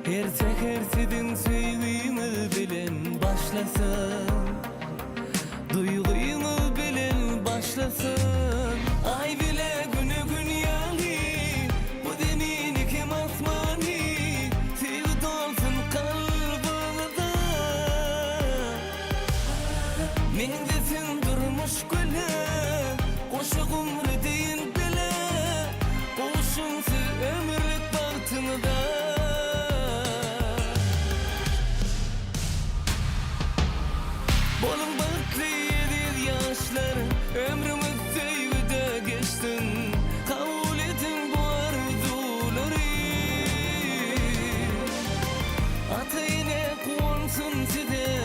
Her seher sizin sevginiz bilen başlasın, duyguyunuz bilen başlasın. Ay bile günü gün yali, bu demin kim asmani, sevgi dolsun kalbinizde. Mendesin durmuş güle, koşu umru deyin bile, koşunsu ömürlük baktığında. Bolun baklidir yaşlar, ömrümüz sevgide geçtin. Kabul edin bu arzuları, ata yine konsun size